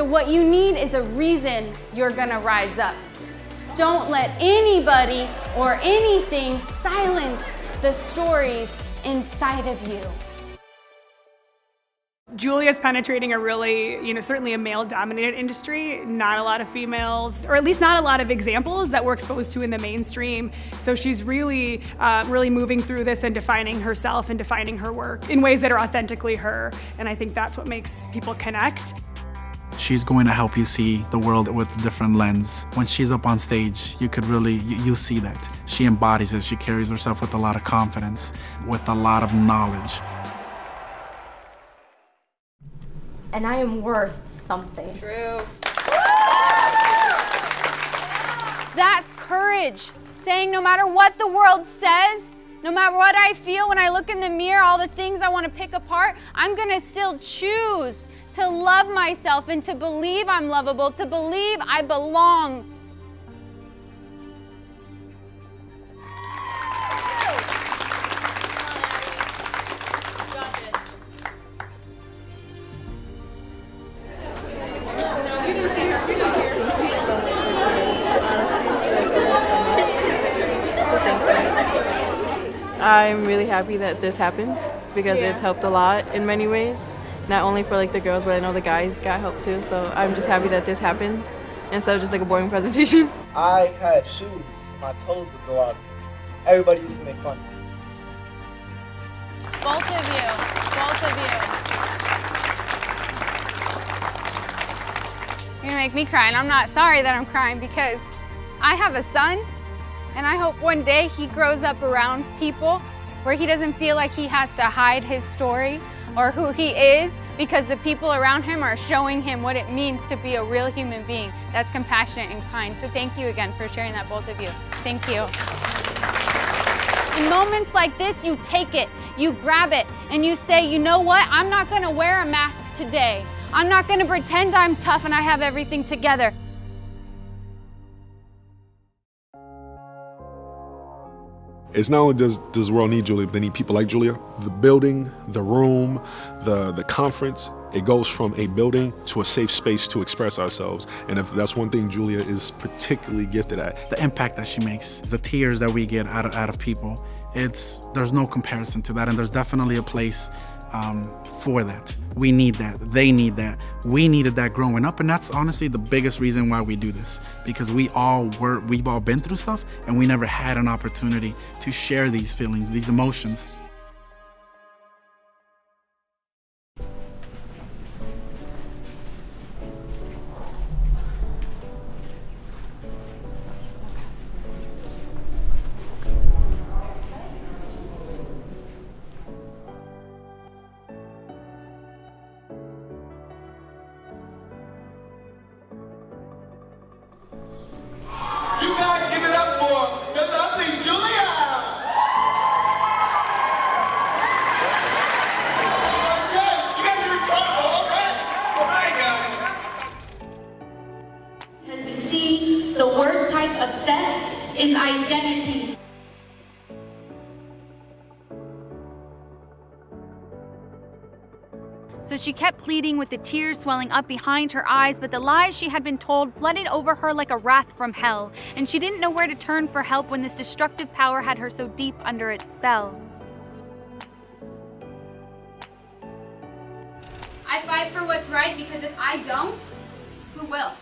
So what you need is a reason you're gonna rise up. Don't let anybody or anything silence the stories inside of you. Julia's penetrating a really, certainly a male-dominated industry, not a lot of females, or at least not a lot of examples that we're exposed to in the mainstream. So she's really, really moving through this and defining herself and defining her work in ways that are authentically her. And I think that's what makes people connect. She's going to help you see the world with a different lens. When she's up on stage, you could really, you see that. She embodies it. She carries herself with a lot of confidence, with a lot of knowledge. And I am worth something. True. That's courage. Saying no matter what the world says, no matter what I feel when I look in the mirror, all the things I want to pick apart, I'm gonna still choose to love myself and to believe I'm lovable, to believe I belong. I'm really happy that this happened because it's helped a lot in many ways. Not only for the girls, but I know the guys got help too. So I'm just happy that this happened instead of just a boring presentation. I had shoes, my toes would go out. Everybody used to make fun of me. Both of you. You're gonna make me cry, and I'm not sorry that I'm crying because I have a son, and I hope one day he grows up around people where he doesn't feel like he has to hide his story or who he is, because the people around him are showing him what it means to be a real human being that's compassionate and kind. So thank you again for sharing that, both of you. Thank you. In moments like this, you take it, you grab it, and you say, you know what? I'm not gonna wear a mask today. I'm not gonna pretend I'm tough and I have everything together. It's not only does the world need Julia, but they need people like Julia. The building, the room, the conference, it goes from a building to a safe space to express ourselves. And if that's one thing Julia is particularly gifted at. The impact that she makes, the tears that we get out of people, there's no comparison to that, and there's definitely a place for that. We need that, they need that, we needed that growing up, and that's honestly the biggest reason why we do this, because we've all been through stuff and we never had an opportunity to share these feelings, these emotions. You guys give it up for the lovely Julia! Okay, you guys are incredible, all right? As you see, the worst type of theft is identity. So she kept pleading with the tears swelling up behind her eyes, but the lies she had been told flooded over her like a wrath from hell, and she didn't know where to turn for help when this destructive power had her so deep under its spell. I fight for what's right because if I don't, who will?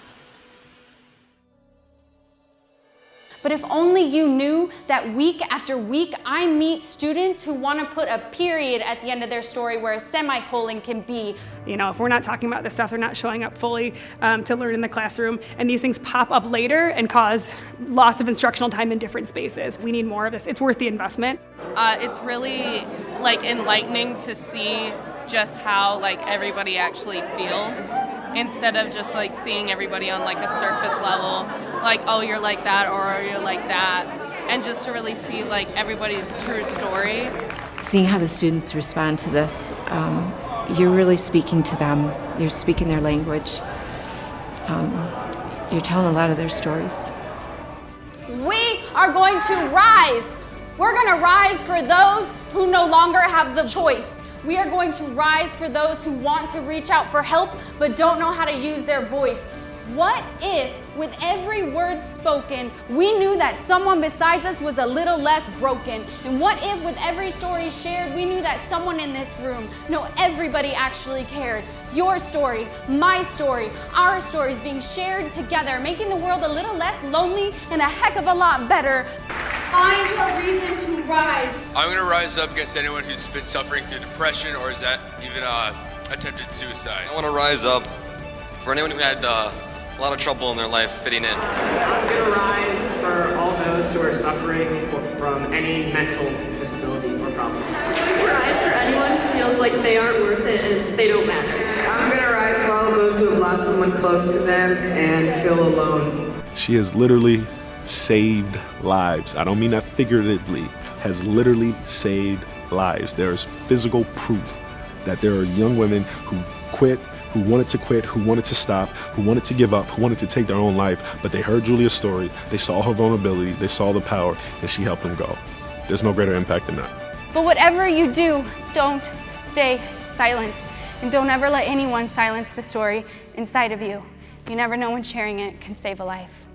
But if only you knew that week after week, I meet students who want to put a period at the end of their story where a semicolon can be. If we're not talking about this stuff, they're not showing up fully to learn in the classroom, and these things pop up later and cause loss of instructional time in different spaces. We need more of this. It's worth the investment. It's really enlightening to see just how everybody actually feels, instead of just seeing everybody on a surface level, oh, you're like that or you're like that, and just to really see everybody's true story. Seeing how the students respond to this, you're really speaking to them. You're speaking their language. You're telling a lot of their stories. We are going to rise. We're going to rise for those who no longer have the choice. We are going to rise for those who want to reach out for help but don't know how to use their voice. What if, with every word spoken, we knew that someone besides us was a little less broken? And what if, with every story shared, we knew that someone in this room, no, everybody actually cared? Your story, my story, our stories being shared together, making the world a little less lonely and a heck of a lot better. Find a reason to rise. I'm gonna rise up against anyone who's been suffering through depression or is that even attempted suicide. I want to rise up for anyone who had a lot of trouble in their life fitting in. I'm gonna rise for all those who are suffering from any mental disability or problem. I'm going to rise for anyone who feels like they aren't worth it and they don't matter. I'm gonna rise for all of those who have lost someone close to them and feel alone. She has literally saved lives. I don't mean that figuratively. Has literally saved lives. There is physical proof that there are young women who quit, who wanted to quit, who wanted to stop, who wanted to give up, who wanted to take their own life, but they heard Julia's story, they saw her vulnerability, they saw the power, and she helped them go. There's no greater impact than that. But whatever you do, don't stay silent. And don't ever let anyone silence the story inside of you. You never know when sharing it can save a life.